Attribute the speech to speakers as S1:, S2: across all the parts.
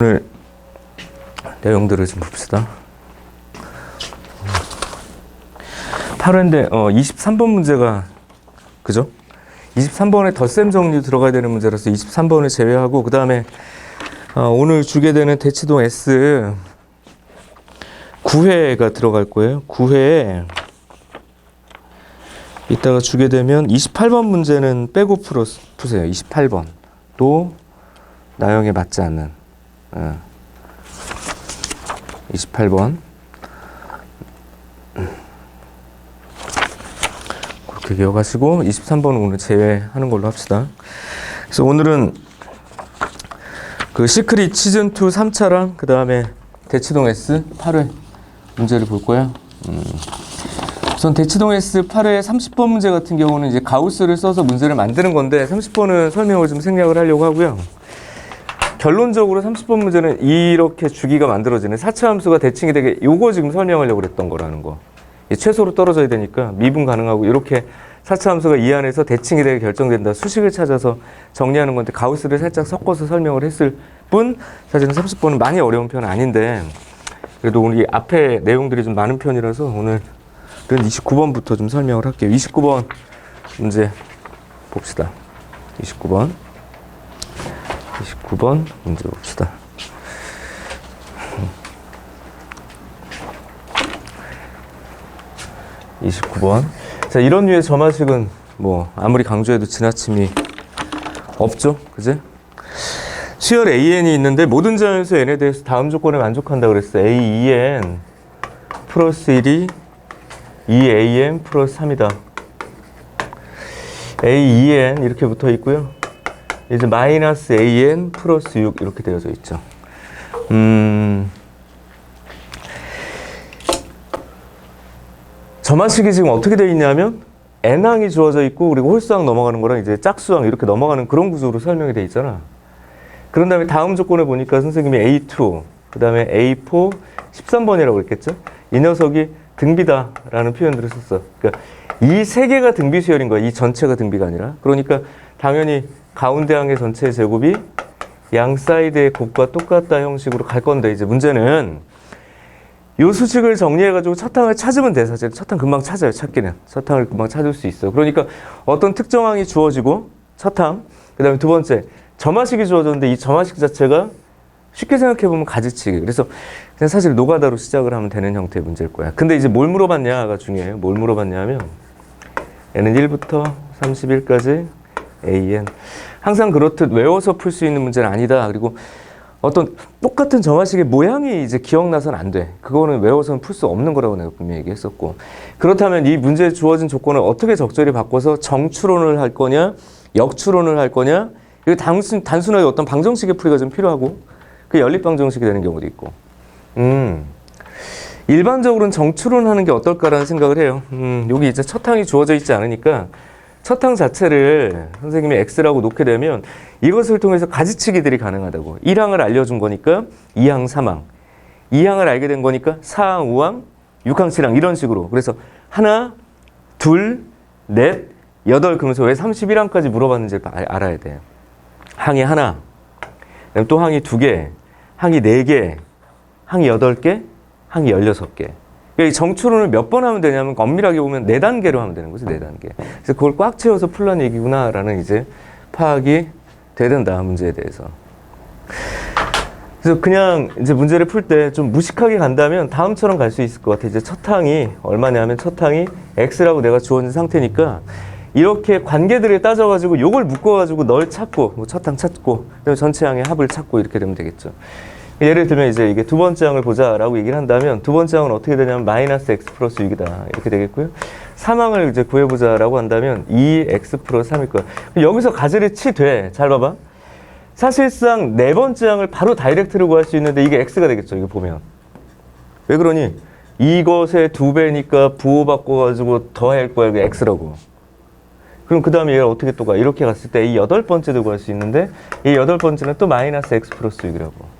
S1: 오늘 내용들을 좀 봅시다. 8회인데 23번 문제가 그죠? 23번에 덧셈 정리 들어가야 되는 문제라서 23번을 제외하고 그 다음에 오늘 주게 되는 대치동 S 9회가 들어갈 거예요. 9회에 이따가 주게 되면 28번 문제는 빼고 푸세요. 28번 또 나형에 맞지 않는 28번 그렇게 기억하시고 23번은 오늘 제외하는 걸로 합시다. 그래서 오늘은 그 시크릿 시즌2 3차랑 그 다음에 대치동 S 8회 문제를 볼 거야. 우선 대치동 S 8회 30번 문제 같은 경우는 이제 가우스를 써서 문제를 만드는 건데 30번은 설명을 좀 생략을 하려고 하고요. 결론적으로 30번 문제는 이렇게 주기가 만들어지는 4차 함수가 대칭이 되게 요거 지금 설명하려고 그랬던 거라는 거. 최소로 떨어져야 되니까 미분 가능하고 이렇게 4차 함수가 이 안에서 대칭이 되게 결정된다. 수식을 찾아서 정리하는 건데 가우스를 살짝 섞어서 설명을 했을 뿐 사실은 30번은 많이 어려운 편은 아닌데 그래도 오늘 이 앞에 내용들이 좀 많은 편이라서 오늘은 29번부터 좀 설명을 할게요. 29번 문제 봅시다. 29번 문제 봅시다. 자, 이런 류의 점화식은 뭐 아무리 강조해도 지나침이 없죠. 그지? 수열 AN이 있는데 모든 자연수 N에 대해서 다음 조건에 만족한다 그랬어. AEN 플러스 1이 2AN 플러스 3이다. AEN 이렇게 붙어 있고요. 이제 마이너스 AN 플러스 6 이렇게 되어져 있죠. 점화식이 지금 어떻게 되어 있냐면 N항이 주어져 있고 그리고 홀수항 넘어가는 거랑 이제 짝수항 이렇게 넘어가는 그런 구조로 설명이 되어 있잖아. 그런 다음에 다음 조건을 보니까 선생님이 A2 그 다음에 A4 13번이라고 그랬겠죠. 이 녀석이 등비다라는 표현들을 썼어. 그러니까 이 세 개가 등비 수열인 거야. 이 전체가 등비가 아니라. 그러니까 당연히 가운데 항의 전체 제곱이 양 사이드의 곱과 똑같다 형식으로 갈 건데 이제 문제는 이 수식을 정리해가지고 첫 항을 찾으면 돼. 사실 첫 항 금방 찾아요. 찾기는. 첫 항을 금방 찾을 수 있어. 그러니까 어떤 특정 항이 주어지고 첫 항, 그 다음에 두 번째 점화식이 주어졌는데 이 점화식 자체가 쉽게 생각해보면 가지치기. 그래서 그냥 사실 노가다로 시작을 하면 되는 형태의 문제일 거야. 근데 이제 뭘 물어봤냐가 중요해요. 뭘 물어봤냐 하면 얘는 1부터 31까지 AN. 항상 그렇듯 외워서 풀 수 있는 문제는 아니다. 그리고 어떤 똑같은 점화식의 모양이 이제 기억나서는 안 돼. 그거는 외워서는 풀 수 없는 거라고 내가 분명히 얘기했었고. 그렇다면 이 문제에 주어진 조건을 어떻게 적절히 바꿔서 정추론을 할 거냐, 역추론을 할 거냐, 이거 단순하게 어떤 방정식의 풀이가 좀 필요하고, 그 연립방정식이 되는 경우도 있고. 일반적으로는 정추론하는 게 어떨까라는 생각을 해요. 여기 이제 첫 항이 주어져 있지 않으니까 첫 항 자체를 선생님이 X라고 놓게 되면 이것을 통해서 가지치기들이 가능하다고. 1항을 알려준 거니까 2항, 3항. 2항을 알게 된 거니까 4항, 5항, 6항, 7항 이런 식으로. 그래서 하나, 둘, 넷, 여덟 그러면서 왜 31항까지 물어봤는지 알아야 돼요. 항이 하나, 또 항이 2개, 항이 4개, 항이 8개, 항이 16개. 이 정추론을 몇 번 하면 되냐면 엄밀하게 보면 4단계로 하면 되는 거지, 4단계. 그래서 그걸 꽉 채워서 풀란 얘기구나라는 이제 파악이 돼야 된다, 문제에 대해서. 그래서 그냥 이제 문제를 풀 때 좀 무식하게 간다면 다음처럼 갈 수 있을 것 같아. 이제 첫 항이 얼마냐 하면 첫 항이 X라고 내가 주어진 상태니까 이렇게 관계들을 따져가지고 요걸 묶어가지고 널 찾고, 뭐 첫 항 찾고, 그다음에 전체 항의 합을 찾고 이렇게 되면 되겠죠. 예를 들면 이제 이게 두 번째 항을 보자라고 얘기를 한다면 두 번째 항은 어떻게 되냐면 마이너스 x 플러스 6이다 이렇게 되겠고요. 3항을 이제 구해보자라고 한다면 2x 플러스 3일 거야. 여기서 가지를 치되 잘 봐봐. 사실상 네 번째 항을 바로 다이렉트로 구할 수 있는데 이게 x가 되겠죠. 이거 보면 왜 그러니? 이것의 2배니까 부호 바꿔가지고 더할 거야. 이게 x라고. 그럼 그 다음에 얘가 어떻게 또 가? 이렇게 갔을 때 이 8번째도 구할 수 있는데 이 8번째는 또 마이너스 x 플러스 6이라고.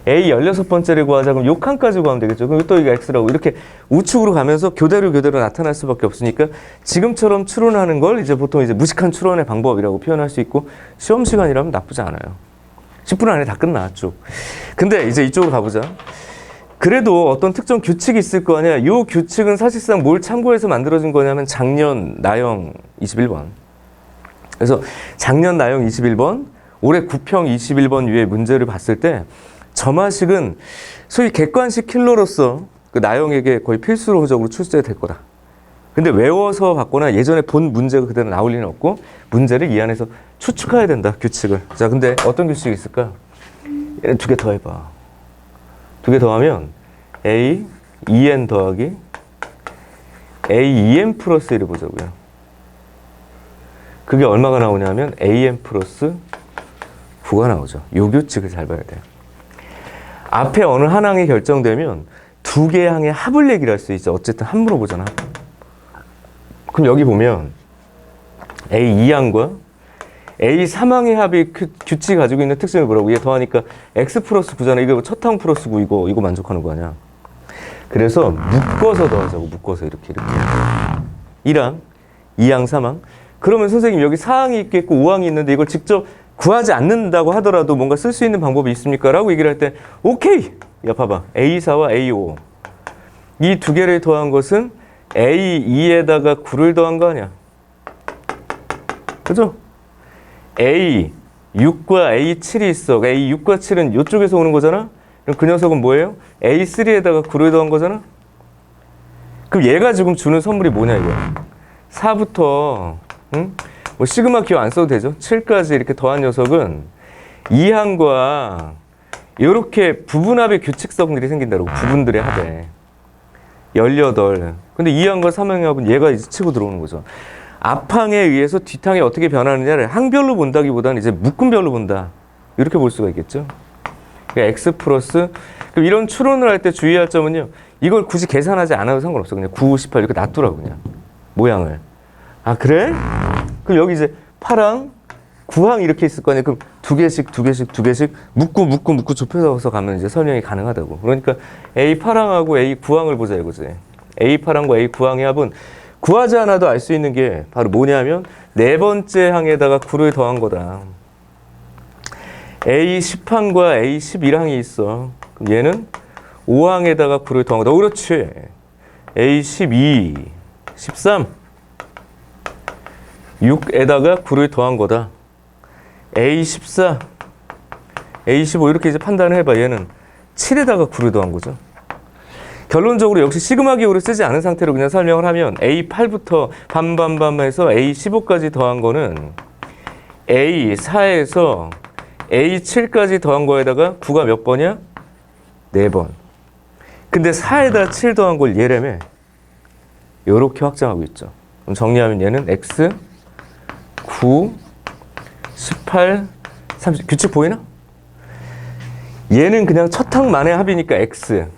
S1: A 16번째를 구하자 그럼 6항까지 구하면 되겠죠. 그럼 또 이게 X라고 이렇게 우측으로 가면서 교대로 나타날 수밖에 없으니까 지금처럼 추론하는 걸 이제 보통 이제 무식한 추론의 방법이라고 표현할 수 있고 시험 시간이라면 나쁘지 않아요. 10분 안에 다 끝나 쭉. 근데 이제 이쪽으로 가보자. 그래도 어떤 특정 규칙이 있을 거 아니야. 이 규칙은 사실상 뭘 참고해서 만들어진 거냐면 작년 나영 21번. 그래서 작년 나영 21번, 올해 구평 21번 위에 문제를 봤을 때 점화식은 소위 객관식 킬러로서 그 나영에게 거의 필수적으로 출제될 거다. 근데 외워서 받거나 예전에 본 문제가 그대로 나올 리는 없고 문제를 이 안에서 추측해야 된다, 규칙을. 자, 근데 어떤 규칙이 있을까? 얘는 두 개 더 해봐. 두 개 더하면 A, 2n 더하기 A, 2n 플러스 1을 보자고요. 그게 얼마가 나오냐면 AN 플러스 9가 나오죠. 요 규칙을 잘 봐야 돼요. 앞에 어느 한 항이 결정되면 두 개의 항의 합을 얘기를 할 수 있죠. 어쨌든 함으로 보잖아. 그럼 여기 보면 A2항과 A3항의 합이 규칙이 가지고 있는 특징이 뭐라고? 얘 더하니까 X 플러스 9잖아. 이거 첫 항 플러스 9 이거 만족하는 거 아니야. 그래서 묶어서 더하자고. 묶어서 이렇게 1항, 2항, 3항. 그러면 선생님 여기 4항이 있겠고 5항이 있는데 이걸 직접 구하지 않는다고 하더라도 뭔가 쓸 수 있는 방법이 있습니까? 라고 얘기를 할 때 오케이! 야 봐봐. A4와 A5 이 두 개를 더한 것은 A2에다가 9를 더한 거 아니야. 그죠? A6과 A7이 있어. A6과 7은 이쪽에서 오는 거잖아? 그럼 그 녀석은 뭐예요? A3에다가 9를 더한 거잖아? 그럼 얘가 지금 주는 선물이 뭐냐 이거. 4부터 응? 뭐 시그마 기호 안 써도 되죠? 7까지 이렇게 더한 녀석은 2항과 이렇게 부분합의 규칙성들이 생긴다고. 부분들의 합에 18. 근데 2항과 3항의 합은 얘가 이제 치고 들어오는 거죠. 앞항에 의해서 뒷항이 어떻게 변하느냐를 항별로 본다기보다는 이제 묶음별로 본다. 이렇게 볼 수가 있겠죠. 그러니까 X 플러스. 그럼 이런 추론을 할 때 주의할 점은요. 이걸 굳이 계산하지 않아도 상관없어. 그냥 9, 18 이렇게 놔두라고 그냥. 모양을. 아 그래? 그럼 여기 이제 8항, 9항 이렇게 있을 거 아니야. 그럼 두 개씩 묶고 좁혀서 가면 이제 설명이 가능하다고. 그러니까 A8항하고 A9항을 보자 이거지. A8항과 A9항의 합은 구하지 않아도 알 수 있는 게 바로 뭐냐면 네 번째 항에다가 9를 더한 거다. A10항과 A11항이 있어. 그럼 얘는 5항에다가 9를 더한 거다. 그렇지. A12, 13, 6에다가 9를 더한 거다. A14, A15 이렇게 이제 판단을 해봐. 얘는 7에다가 9를 더한 거죠. 결론적으로 역시 시그마 기호를 쓰지 않은 상태로 그냥 설명을 하면 A8부터 반반반해서 A15까지 더한 거는 A4에서 A7까지 더한 거에다가 9가 몇 번이야? 4번. 근데 4에다 7 더한 걸 얘라며. 요렇게 확장하고 있죠. 그럼 정리하면 얘는 X, 9, 18, 30. 규칙 보이나? 얘는 그냥 첫 항만의 합이니까 X.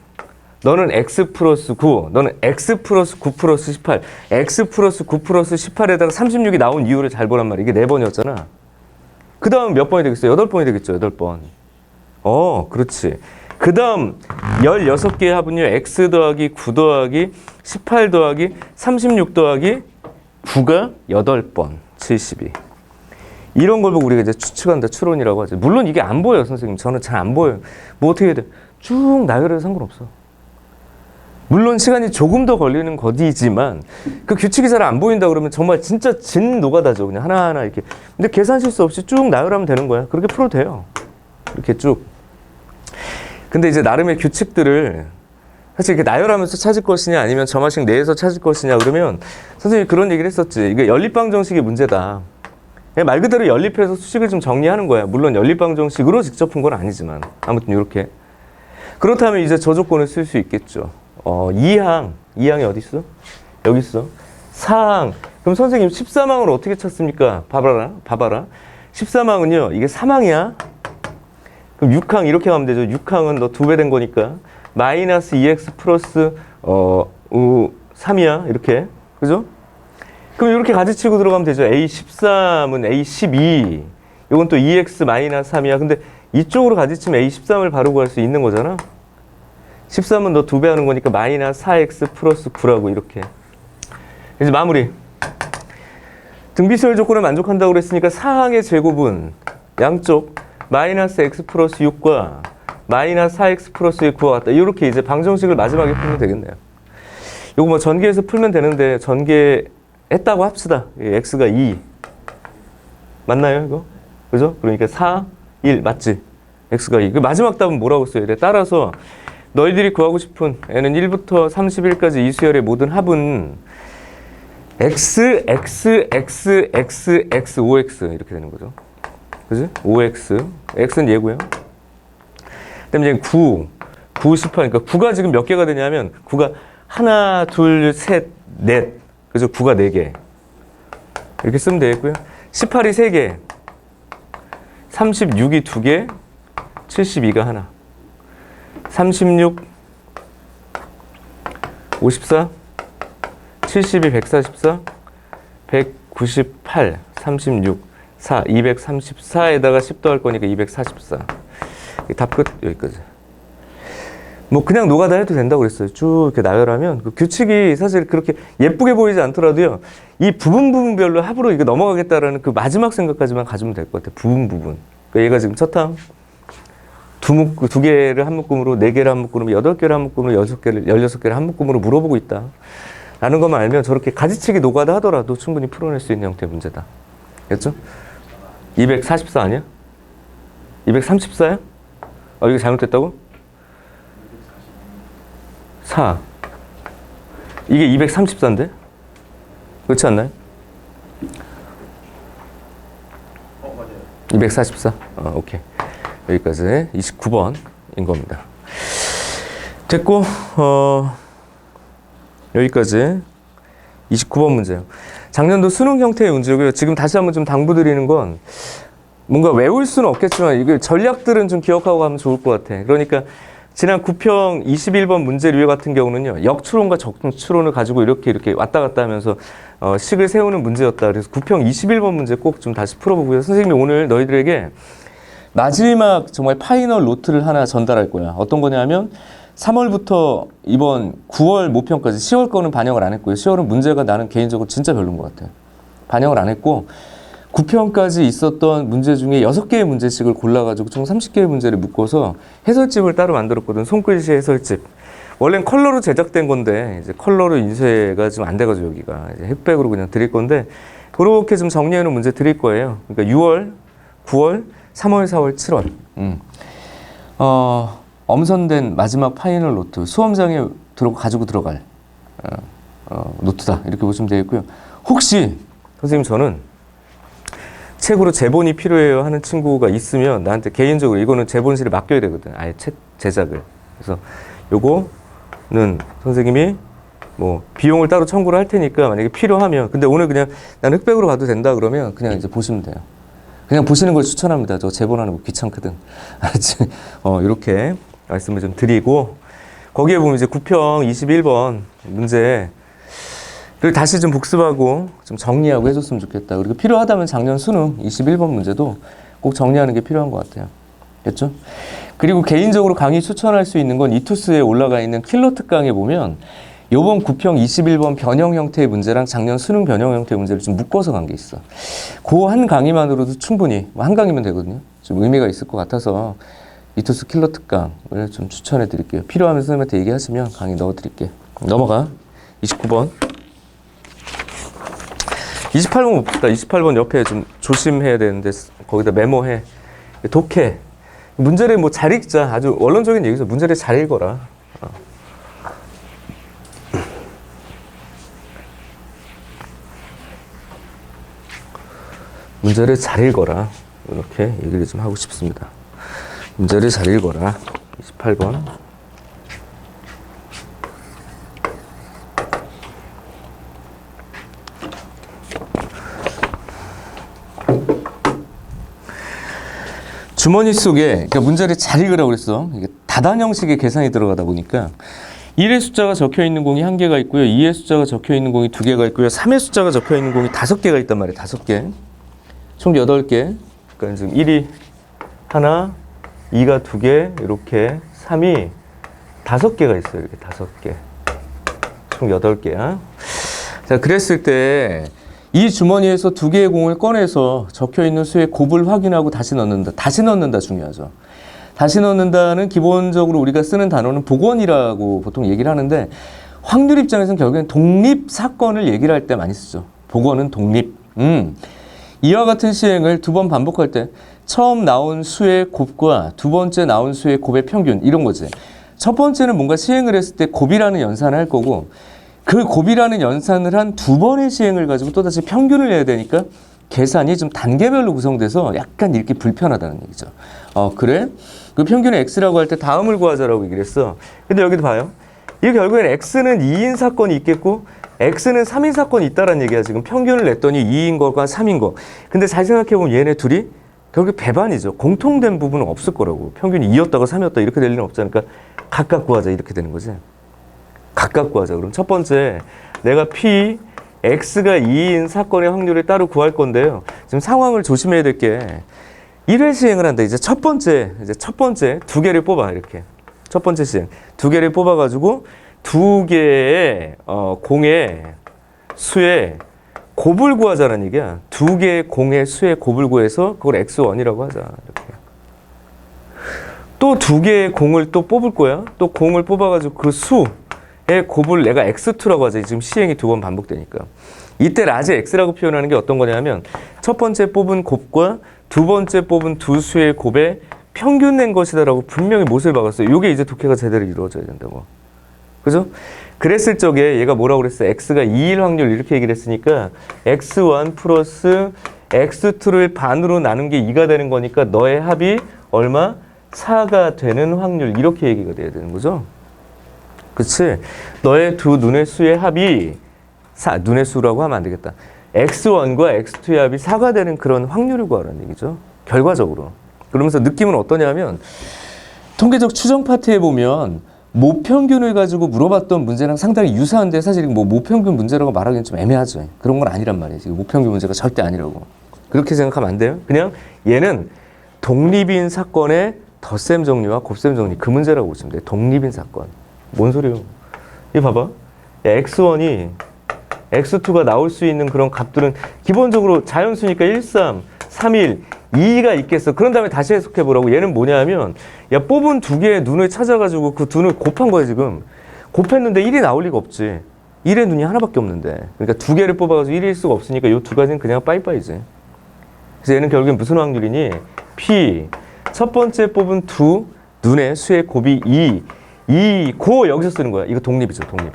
S1: 너는 X 플러스 9, 너는 X 플러스 9 플러스 18, X 플러스 9 플러스 18에다가 36이 나온 이유를 잘 보란 말이야. 이게 4번이었잖아. 그 다음 몇 번이 되겠어? 8번이 되겠죠, 8번. 그렇지. 그 다음 16개의 합은요, X 더하기 9 더하기 18 더하기 36 더하기 9가 8번, 72. 이런 걸 보고 우리가 이제 추측한다, 추론이라고 하죠. 물론 이게 안 보여요, 선생님. 저는 잘 안 보여요. 뭐 어떻게 해야 돼? 쭉 나열해도 상관없어. 물론 시간이 조금 더 걸리는 거지만 그 규칙이 잘 안 보인다 그러면 정말 진짜 진 노가다죠. 그냥 하나하나 이렇게. 근데 계산 실수 없이 쭉 나열하면 되는 거야. 그렇게 풀어도 돼요. 이렇게 쭉. 근데 이제 나름의 규칙들을 사실 이렇게 나열하면서 찾을 것이냐 아니면 점화식 내에서 찾을 것이냐 그러면 선생님이 그런 얘기를 했었지. 이게 연립방정식의 문제다. 말 그대로 연립해서 수식을 좀 정리하는 거야. 물론 연립방정식으로 직접 푼 건 아니지만 아무튼 이렇게. 그렇다면 이제 저 조건을 쓸 수 있겠죠. 2항이 어디 있어? 여기 있어. 4항. 그럼 선생님 13항을 어떻게 찾습니까? 봐봐라. 13항은요. 이게 3항이야. 그럼 6항 이렇게 가면 되죠. 6항은 너 2배 된 거니까 마이너스 2x 플러스 3이야. 이렇게. 그죠? 그럼 이렇게 가지치고 들어가면 되죠. A13은 A12. 이건 또 2x 마이너스 3이야. 근데 이쪽으로 가지치면 A13을 바로 구할 수 있는 거잖아. 13은 너 2배 하는 거니까 마이너스 4x 플러스 9라고 이렇게. 이제 마무리. 등비수열 조건을 만족한다고 그랬으니까 4항의 제곱은 양쪽 마이너스 x 플러스 6과 마이너스 4x 플러스 9와 같다. 이렇게 이제 방정식을 마지막에 풀면 되겠네요. 요거 뭐 전개해서 풀면 되는데 전개했다고 합시다. x가 2 맞나요 이거? 그죠? 그러니까 4, 1 맞지? x가 2. 그 마지막 답은 뭐라고 써야 돼? 따라서 너희들이 구하고 싶은 n은 1부터 31까지 이 수열의 모든 합은 x, x, x, x, x, 5x 이렇게 되는 거죠. 그지? 5x. x는 얘고요. 그다음에 이제 9, 18. 그러니까 9가 지금 몇 개가 되냐면 9가 하나, 둘, 셋, 넷. 그죠? 9가 4개. 이렇게 쓰면 되겠고요. 18이 3개. 36이 2개. 72가 하나. 36, 54, 72, 144, 198, 36, 4, 234에다가 10 더할 거니까 244. 답 끝 여기까지. 뭐 그냥 노가다 해도 된다고 그랬어요. 쭉 이렇게 나열하면 그 규칙이 사실 그렇게 예쁘게 보이지 않더라도요. 이 부분별로 합으로 이거 넘어가겠다라는 그 마지막 생각까지만 가지면 될 것 같아요. 부분. 그러니까 얘가 지금 첫 항. 두 개를 한 묶음으로, 4개를 한 묶음으로, 8개를 한 묶음으로, 16개를 한 묶음으로 물어보고 있다. 라는 것만 알면 저렇게 가지치기 노가다 하더라도 충분히 풀어낼 수 있는 형태의 문제다. 됐죠? 244 아니야? 234야? 이거 잘못됐다고? 4. 이게 234인데? 그렇지 않나요?
S2: 맞아요.
S1: 244? 오케이. 여기까지 29번인 겁니다. 됐고, 여기까지 29번 문제예요. 작년도 수능 형태의 문제고요. 지금 다시 한번 좀 당부드리는 건 뭔가 외울 수는 없겠지만 이게 전략들은 좀 기억하고 가면 좋을 것 같아. 그러니까 지난 9평 21번 문제류 같은 경우는요. 역추론과 적추론을 가지고 이렇게 왔다 갔다 하면서 식을 세우는 문제였다. 그래서 9평 21번 문제 꼭 좀 다시 풀어보고요. 선생님이 오늘 너희들에게 마지막 정말 파이널 노트를 하나 전달할 거야. 어떤 거냐면 3월부터 이번 9월 모평까지 10월 거는 반영을 안 했고요. 10월은 문제가 나는 개인적으로 진짜 별로인 것 같아요. 반영을 안 했고 9평까지 있었던 문제 중에 6개의 문제씩을 골라가지고 총 30개의 문제를 묶어서 해설집을 따로 만들었거든. 손글씨 해설집. 원래는 컬러로 제작된 건데 이제 컬러로 인쇄가 좀 안 돼가지고 여기가 이제 흑백으로 그냥 드릴 건데 그렇게 좀 정리해놓은 문제 드릴 거예요. 그러니까 6월, 9월, 3월, 4월, 7월. 엄선된 마지막 파이널 노트. 수험장에 가지고 들어갈 노트다. 이렇게 보시면 되겠고요. 혹시 선생님 저는 책으로 제본이 필요해요 하는 친구가 있으면 나한테 개인적으로 이거는 제본실에 맡겨야 되거든. 아예 책 제작을. 그래서 요거는 선생님이 뭐 비용을 따로 청구를 할 테니까 만약에 필요하면 근데 오늘 그냥 난 흑백으로 가도 된다 그러면 그냥 이제 보시면 돼요. 그냥 보시는 걸 추천합니다. 저 제본하는 거 귀찮거든. 알았지? 이렇게 말씀을 좀 드리고 거기에 보면 이제 9평 21번 문제 를 다시 좀 복습하고 좀 정리하고 해줬으면 좋겠다. 그리고 필요하다면 작년 수능 21번 문제도 꼭 정리하는 게 필요한 것 같아요. 됐죠? 그리고 개인적으로 강의 추천할 수 있는 건 이투스에 올라가 있는 킬러 특강에 보면 요번 9평 21번 변형 형태의 문제랑 작년 수능 변형 형태의 문제를 좀 묶어서 간 게 있어. 그 한 강의만으로도 충분히 한 강의면 되거든요. 좀 의미가 있을 것 같아서 이투스 킬러 특강을 좀 추천해 드릴게요. 필요하면 선생님한테 얘기하시면 강의 넣어 드릴게요. 넘어가. 29번. 28번 못 봤다. 28번 옆에 좀 조심해야 되는데 거기다 메모해. 독해. 문제를 뭐 잘 읽자. 아주 원론적인 얘기죠. 문제를 잘 읽어라. 문제를 잘 읽어라. 이렇게 얘기를 좀 하고 싶습니다. 문제를 잘 읽어라. 28번. 주머니 속에 그러니까 문제를 잘 읽으라고 그랬어. 이게 다단 형식의 계산이 들어가다 보니까 1의 숫자가 적혀 있는 공이 1개가 있고요. 2의 숫자가 적혀 있는 공이 2개가 있고요. 3의 숫자가 적혀 있는 공이 5개가 있단 말이에요. 5개. 총 8개. 그러니까 지금 1이 하나, 2가 2개, 이렇게 3이 5개가 있어요. 이렇게 5개. 총 8개야. 자, 그랬을 때 이 주머니에서 두 개의 공을 꺼내서 적혀있는 수의 곱을 확인하고 다시 넣는다. 다시 넣는다 중요하죠. 다시 넣는다는 기본적으로 우리가 쓰는 단어는 복원이라고 보통 얘기를 하는데 확률 입장에서는 결국엔 독립 사건을 얘기를 할 때 많이 쓰죠. 복원은 독립. 이와 같은 시행을 두 번 반복할 때 처음 나온 수의 곱과 두 번째 나온 수의 곱의 평균 이런 거지. 첫 번째는 뭔가 시행을 했을 때 곱이라는 연산을 할 거고 그 곱이라는 연산을 한 두 번의 시행을 가지고 또다시 평균을 내야 되니까 계산이 좀 단계별로 구성돼서 약간 읽기 불편하다는 얘기죠. 그래? 그 평균의 x라고 할 때 다음을 구하자라고 얘기를 했어. 근데 여기도 봐요. 이게 결국엔 x는 2인 사건이 있겠고 x는 3인 사건이 있다라는 얘기야. 지금 평균을 냈더니 2인 거가 3인 거. 근데 잘 생각해보면 얘네 둘이 결국 배반이죠. 공통된 부분은 없을 거라고. 평균이 2였다가 3이었다 이렇게 될 일은 없잖아. 그러니까 각각 구하자 이렇게 되는 거지. 각각 구하자. 그럼 첫 번째 내가 P, X가 2인 사건의 확률을 따로 구할 건데요. 지금 상황을 조심해야 될 게 1회 시행을 한다. 이제 첫 번째 두 개를 뽑아 이렇게. 첫 번째 시행 두 개를 뽑아가지고 두 개의 공의 수의 곱을 구하자는 얘기야. 두 개의 공의 수의 곱을 구해서 그걸 X1이라고 하자. 이렇게. 또 두 개의 공을 또 뽑을 거야. 또 공을 뽑아가지고 그 수의 곱을 내가 X2라고 하자. 지금 시행이 두 번 반복되니까. 이때 라지 X라고 표현하는 게 어떤 거냐면 첫 번째 뽑은 곱과 두 번째 뽑은 두 수의 곱에 평균 낸 것이다라고 분명히 못을 박았어요. 이게 이제 독해가 제대로 이루어져야 된다고. 그죠? 그랬을 적에 얘가 뭐라고 그랬어? X가 2일 확률 이렇게 얘기를 했으니까 X1 플러스 X2를 반으로 나눈 게 2가 되는 거니까 너의 합이 얼마? 4가 되는 확률 이렇게 얘기가 돼야 되는 거죠. 그치? 너의 두 눈의 수의 합이 눈의 수라고 하면 안 되겠다. X1과 X2의 합이 4가 되는 그런 확률을 구하라는 얘기죠. 결과적으로. 그러면서 느낌은 어떠냐면 통계적 추정 파트에 보면 모평균을 가지고 물어봤던 문제랑 상당히 유사한데 사실 뭐 모평균 문제라고 말하기는 좀 애매하죠. 그런 건 아니란 말이에요. 지금 모평균 문제가 절대 아니라고. 그렇게 생각하면 안 돼요. 그냥 얘는 독립인 사건의 덧셈 정리와 곱셈 정리 그 문제라고 보시면 돼요. 독립인 사건. 뭔 소리예요? 이거 봐봐. X1이 X2가 나올 수 있는 그런 값들은 기본적으로 자연수니까 1, 3, 3, 1, 2가 있겠어. 그런 다음에 다시 해석해보라고. 얘는 뭐냐면 야 뽑은 두 개의 눈을 찾아가지고 그 두 눈을 곱한 거야 지금. 곱했는데 1이 나올 리가 없지. 1의 눈이 하나밖에 없는데. 그러니까 두 개를 뽑아가지고 1일 수가 없으니까 이 두 가지는 그냥 빠이빠이지. 그래서 얘는 결국엔 무슨 확률이니? P. 첫 번째 뽑은 두 눈의 수의 곱이 2. 고 여기서 쓰는 거야. 이거 독립이죠. 독립.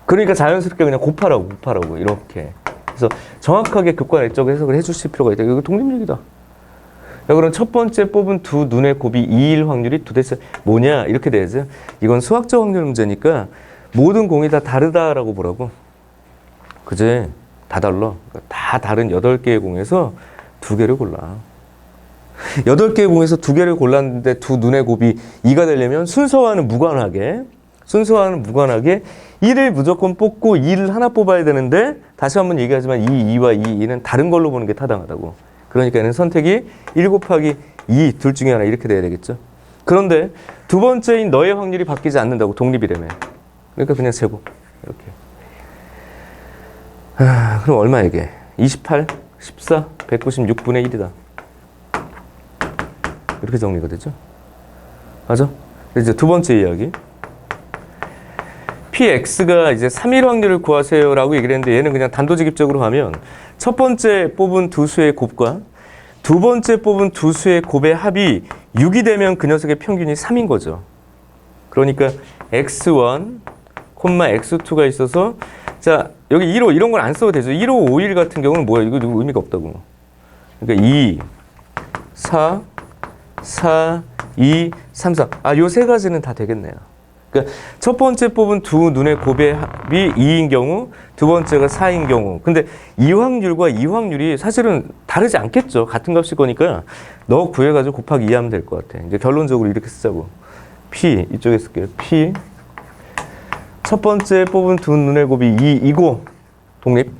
S1: 그러니까 자연스럽게 그냥 곱하라고 이렇게. 그래서 정확하게 극과 내적 해석을 해주실 필요가 있다. 이거 독립 얘기다. 야, 그럼 첫 번째 뽑은 두 눈의 곱이 2일 확률이 도대체 뭐냐? 이렇게 돼야죠. 이건 수학적 확률 문제니까 모든 공이 다 다르다라고 보라고. 그지? 다 달라. 다 다른 8개의 공에서 두 개를 골라. 8개의 공에서 두 개를 골랐는데 두 눈의 곱이 2가 되려면 순서와는 무관하게 1을 무조건 뽑고 2를 하나 뽑아야 되는데 다시 한번 얘기하지만 2와 2는 다른 걸로 보는 게 타당하다고. 그러니까 얘는 선택이 1 곱하기 2 둘 중에 하나 이렇게 돼야 되겠죠. 그런데 두 번째인 너의 확률이 바뀌지 않는다고. 독립이라며. 그러니까 그냥 제곱 이렇게. 그럼 얼마 이게? 28, 14, 196분의 1이다. 이렇게 정리가 되죠. 맞아? 이제 두 번째 이야기. PX가 이제 3일 확률을 구하세요라고 얘기를 했는데 얘는 그냥 단도직입적으로 하면 첫 번째 뽑은 두 수의 곱과 두 번째 뽑은 두 수의 곱의 합이 6이 되면 그 녀석의 평균이 3인 거죠. 그러니까 X1, X2가 있어서 자 여기 1호 이런 걸 안 써도 되죠. 1호, 5일 같은 경우는 뭐야? 이거 의미가 없다고. 그러니까 2, 4, 4, 2, 3, 4. 요 세 가지는 다 되겠네요. 그러니까 첫 번째 뽑은 두 눈의 곱의 합이 2인 경우, 두 번째가 4인 경우. 근데 이 확률과 이 확률이 사실은 다르지 않겠죠. 같은 값일 거니까 너 구해가지고 곱하기 2 하면 될 것 같아. 이제 결론적으로 이렇게 쓰자고. P, 이쪽에 쓸게요. P. 첫 번째 뽑은 두 눈의 곱이 2이고, 독립.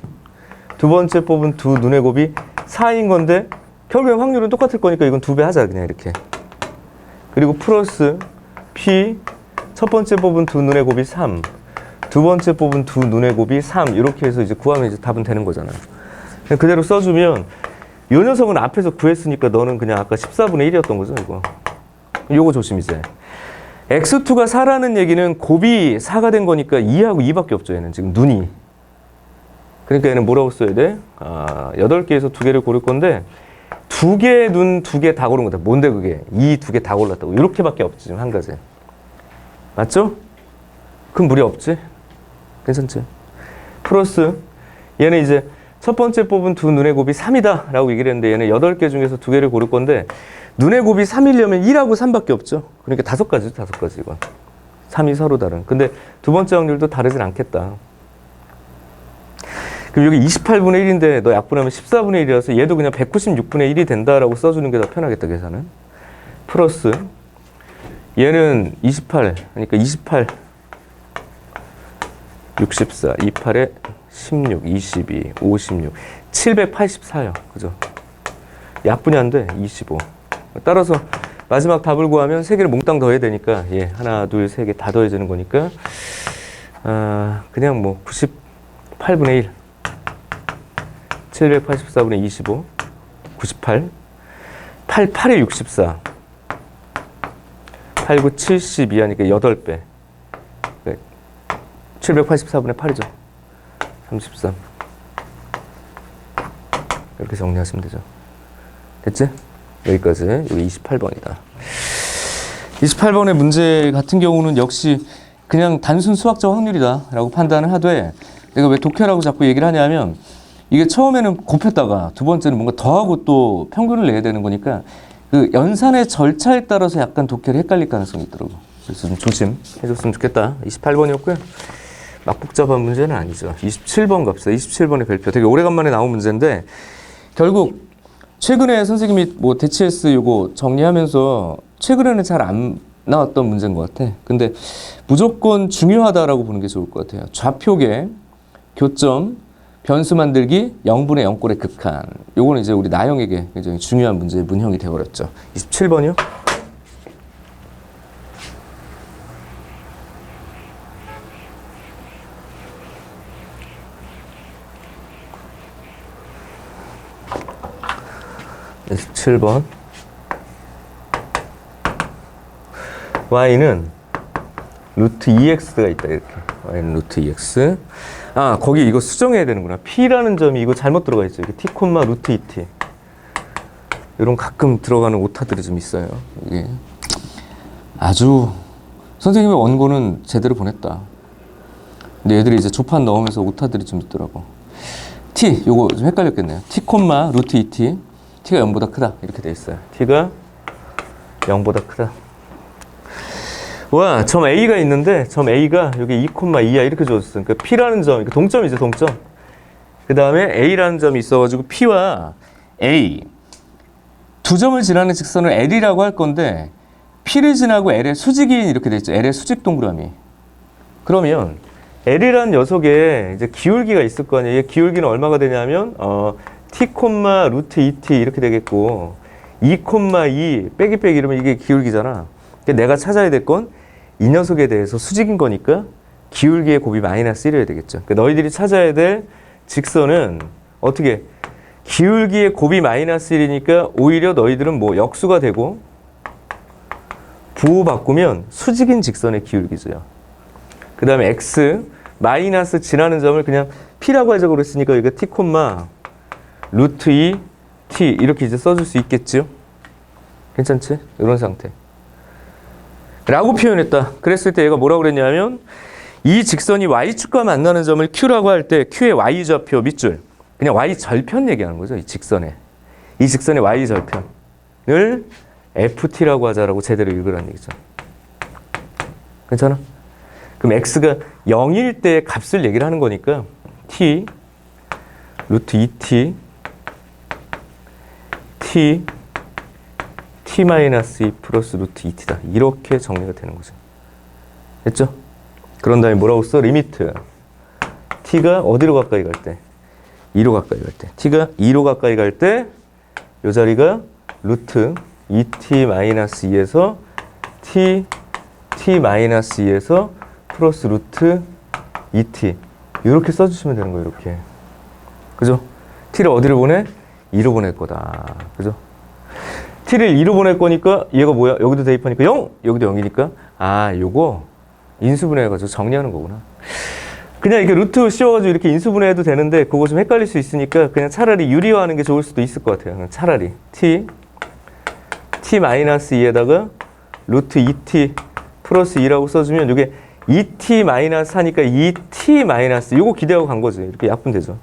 S1: 두 번째 뽑은 두 눈의 곱이 4인 건데, 결국엔 확률은 똑같을 거니까 이건 2배 하자, 그냥 이렇게. 그리고 플러스 P. 첫 번째 뽑은 두 눈의 곱이 3. 두 번째 뽑은 두 눈의 곱이 3. 이렇게 해서 이제 구하면 이제 답은 되는 거잖아. 그냥 그대로 써주면 이 녀석은 앞에서 구했으니까 너는 그냥 아까 14분의 1이었던 거죠, 이거. 요거 조심 이제. x2가 4라는 얘기는 곱이 4가 된 거니까 2하고 2밖에 없죠, 얘는 지금 눈이. 그러니까 얘는 뭐라고 써야 돼? 8개에서 2개를 고를 건데 2개 눈 2개 다 고른 거다. 뭔데 그게? 이 2개 다 골랐다고. 이렇게밖에 없지, 지금 한 가지. 맞죠? 그럼 무리 없지? 괜찮지? 플러스 얘는 이제 첫 번째 뽑은 두 눈의 곱이 3이다 라고 얘기를 했는데 얘는 8개 중에서 2개를 고를 건데 눈의 곱이 3이려면 1하고 3밖에 없죠. 그러니까 5가지죠, 5가지 이건. 3이 서로 다른. 근데 두 번째 확률도 다르진 않겠다. 그럼 여기 28분의 1인데 너 약분하면 14분의 1이라서 얘도 그냥 196분의 1이 된다라고 써주는 게 더 편하겠다, 계산은. 플러스 얘는 28, 그러니까 28, 64, 28에 16, 22, 56, 784요. 그죠? 약분이 안 돼. 25. 따라서 마지막 답을 구하면 3개를 몽땅 더해야 되니까 예, 하나, 둘, 3개 다 더해지는 거니까 그냥 뭐 98분의 1, 784분의 25, 98, 88에 64, 89, 72 하니까 8배. 784분의 8이죠. 33. 이렇게 정리하시면 되죠. 됐지? 여기까지. 여기 28번이다. 28번의 문제 같은 경우는 역시 그냥 단순 수학적 확률이다 라고 판단을 하되 내가 왜 독해라고 자꾸 얘기를 하냐면 이게 처음에는 곱했다가 두 번째는 뭔가 더하고 또 평균을 내야 되는 거니까 그 연산의 절차에 따라서 약간 독해를 헷갈릴 가능성이 있더라고. 그래서 좀 조심해줬으면 좋겠다. 28번이었고요. 막 복잡한 문제는 아니죠. 27번 갑시다. 27번의 별표. 되게 오래간만에 나온 문제인데 결국 최근에 선생님이 뭐 대치S 요거 정리하면서 최근에는 잘 안 나왔던 문제인 것 같아. 근데 무조건 중요하다라고 보는 게 좋을 것 같아요. 좌표계, 교점, 변수 만들기, 0분의 0꼴의 극한. 요거는 이제 우리 나영에게 굉장히 중요한 문제의 문형이 되어버렸죠. 27번이요? 네, 27번. y는 루트 2x가 있다, 이렇게. y는 루트 2x. 거기 이거 수정해야 되는구나. p라는 점이 이거 잘못 들어가 있죠. 이게 t, 루트 2t. 이런 가끔 들어가는 오타들이 좀 있어요. 이게 아주 선생님의 원고는 제대로 보냈다. 근데 얘들이 이제 조판 넣으면서 오타들이 좀 있더라고. t, 요거 좀 헷갈렸겠네요. t, 루트 2t. t가 0보다 크다. 이렇게 돼 있어요. t가 0보다 크다. 와, 점 A가 있는데 점 A가 여기 2,2야 이렇게 주어졌어요. 그러니까 P라는 점, 이거 동점이죠, 동점. 그 다음에 A라는 점이 있어가지고 P와 A 두 점을 지나는 직선을 L이라고 할 건데 P를 지나고 L의 수직인 이렇게 돼 있죠. L의 수직 동그라미. 그러면 L이라는 녀석에 이제 기울기가 있을 거 아니에요. 기울기는 얼마가 되냐면 T, 루트 2T 이렇게 되겠고 2,2 빼기 이러면 이게 기울기잖아. 그러니까 내가 찾아야 될 건 이 녀석에 대해서 수직인 거니까 기울기의 곱이 마이너스 1이어야 되겠죠. 그러니까 너희들이 찾아야 될 직선은 어떻게 기울기의 곱이 마이너스 1이니까 오히려 너희들은 뭐 역수가 되고 부호 바꾸면 수직인 직선의 기울기죠. 그 다음에 x 마이너스 지나는 점을 그냥 p라고 하자고 그랬으니까 이거 t, 루트 2 t 이렇게 이제 써줄 수 있겠죠. 괜찮지? 이런 상태. 라고 표현했다. 그랬을 때 얘가 뭐라고 그랬냐면 이 직선이 y축과 만나는 점을 q라고 할 때 q의 y좌표 밑줄 그냥 y절편 얘기하는 거죠. 이 직선의 y절편을 ft라고 하자라고 제대로 읽으라는 얘기죠. 괜찮아? 그럼 x가 0일 때 값을 얘기를 하는 거니까 t 루트 2t t-2 플러스 루트 2t다. 이렇게 정리가 되는 거죠. 됐죠? 그런 다음에 뭐라고 써? 리미트. t가 어디로 가까이 갈 때? 2로 가까이 갈 때. t가 2로 가까이 갈 때 이 자리가 루트 2t-2에서 t-2에서 플러스 루트 2t. 이렇게 써주시면 되는 거예요. 이렇게. 그죠? t를 어디로 보내? 2로 보낼 거다. 그죠? t를 2로 보낼 거니까 얘가 뭐야? 여기도 대입하니까 0! 여기도 0이니까 요거 인수분해해가지고 정리하는 거구나. 그냥 이렇게 루트 씌워가지고 이렇게 인수분해해도 되는데 그거 좀 헷갈릴 수 있으니까 그냥 차라리 유리화하는 게 좋을 수도 있을 것 같아요. 차라리 t-2에다가 루트 2t 플러스 2라고 써주면 이게 2t 마이너스 하니까 2t 마이너스 이거 기대하고 간 거지. 이렇게 약분되죠.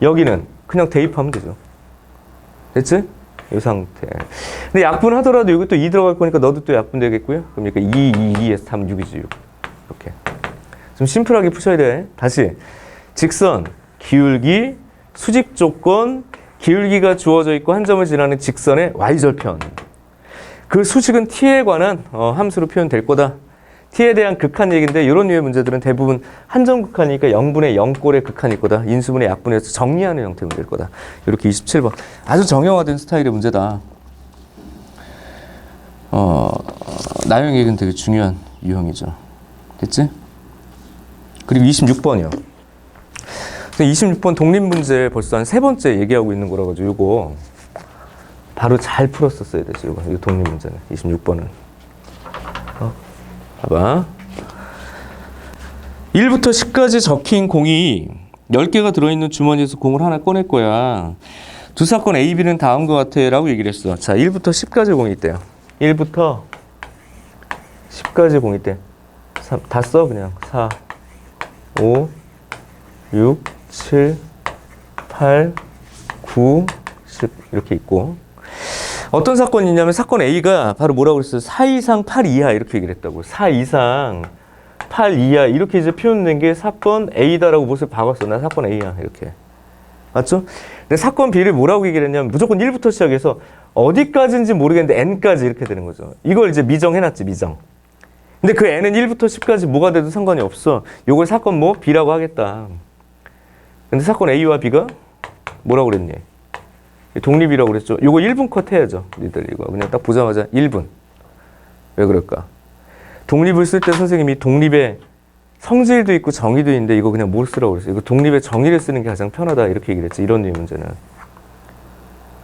S1: 여기는 그냥 대입하면 되죠. 됐지? 이 상태. 근데 약분하더라도 여기 또 2 들어갈 거니까 너도 또 약분되겠고요. 그러니까 2, 2에서 3, 6이지 6. 이렇게. 좀 심플하게 푸셔야 돼. 다시. 직선, 기울기, 수직 조건, 기울기가 주어져 있고 한 점을 지나는 직선의 y절편. 그 수직은 t에 관한 함수로 표현될 거다. t에 대한 극한 얘기인데 이런 류의 문제들은 대부분 한점 극한이니까 0분의 0꼴의 극한일 거다. 인수분해 약분해서 정리하는 형태의 문제일 거다. 이렇게 27번. 아주 정형화된 스타일의 문제다. 나형 얘기는 되게 중요한 유형이죠. 됐지? 그리고 26번이요. 26번 독립문제 벌써 한 3번째 얘기하고 있는 거라 가지고 이거 바로 잘 풀었었어야 되죠. 이거 독립문제는 26번은. 봐봐. 1부터 10까지 적힌 공이 10개가 들어있는 주머니에서 공을 하나 꺼낼 거야. 두 사건 A, B는 다음과 같아 라고 얘기를 했어. 자, 1부터 10까지 공이 있대요. 1부터 10까지 공이 있대. 다 써 그냥. 4, 5, 6, 7, 8, 9, 10 이렇게 있고 어떤 사건이 있냐면 사건 A가 바로 뭐라고 그랬어요? 4 이상 8 이하 이렇게 얘기를 했다고. 4 이상 8 이하 이렇게 이제 표현된 게 사건 A다라고 못을 박았어. 나 사건 A야 이렇게. 맞죠? 근데 사건 B를 뭐라고 얘기를 했냐면 무조건 1부터 시작해서 어디까지인지 모르겠는데 N까지 이렇게 되는 거죠. 이걸 이제 미정해놨지 미정. 근데 그 N은 1부터 10까지 뭐가 돼도 상관이 없어. 요걸 사건 뭐 B라고 하겠다. 근데 사건 A와 B가 뭐라고 그랬니? 독립이라고 그랬죠. 요거 1분 컷 해야죠. 니들 이거 그냥 딱 보자마자 1분. 왜 그럴까? 독립을 쓸 때 선생님이 독립의 성질도 있고 정의도 있는데 이거 그냥 뭘 쓰라고 그랬어요. 이거 독립의 정의를 쓰는 게 가장 편하다 이렇게 얘기를 했지. 이런 류의 문제는.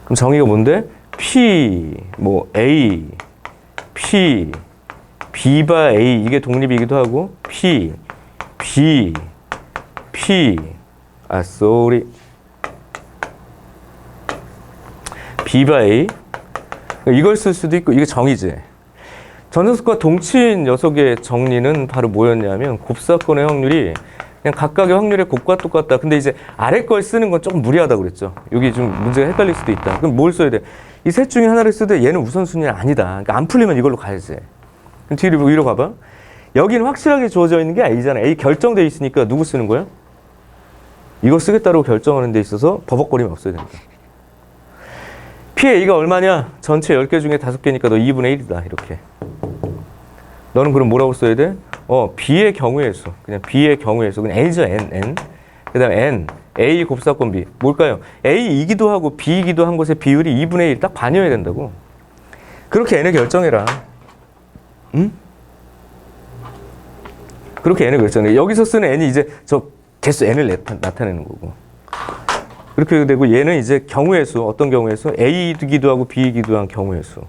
S1: 그럼 정의가 뭔데? P, 뭐 A, P, B바 A 이게 독립이기도 하고 P, B, P, sorry. B바 A 이걸 쓸 수도 있고 이게 정의지. 전소속과 동치인 녀석의 정리는 바로 뭐였냐면 곱사건의 확률이 그냥 각각의 확률의 곱과 똑같다. 근데 이제 아래 걸 쓰는 건 조금 무리하다고 그랬죠. 여기 좀 문제가 헷갈릴 수도 있다. 그럼 뭘 써야 돼? 이 셋 중에 하나를 쓰되 얘는 우선순위는 아니다. 그러니까 안 풀리면 이걸로 가야지. 그럼 뒤로 위로 가봐. 여기는 확실하게 주어져 있는 게 A잖아. A 결정돼 있으니까 누구 쓰는 거야? 이거 쓰겠다고 결정하는 데 있어서 버벅거림이 없어야 된다. PA가 얼마냐? 전체 10개 중에 5개니까 너 2분의 1이다. 이렇게. 너는 그럼 뭐라고 써야 돼? B의 경우의 수. 그냥 B의 경우의 수. 그냥 N이죠, N. 그 다음에 N. A 곱사건 B. 뭘까요? A이기도 하고 B이기도 한 것의 비율이 2분의 1. 딱 반이어야 된다고. 그렇게 N을 결정해라. 응? 그렇게 N을 결정해. 여기서 쓰는 N이 이제 저 개수 N을 나타내는 거고. 그렇게 되고 얘는 이제 경우의 수, 어떤 경우의 수? A이기도 하고 B이기도 한 경우의 수.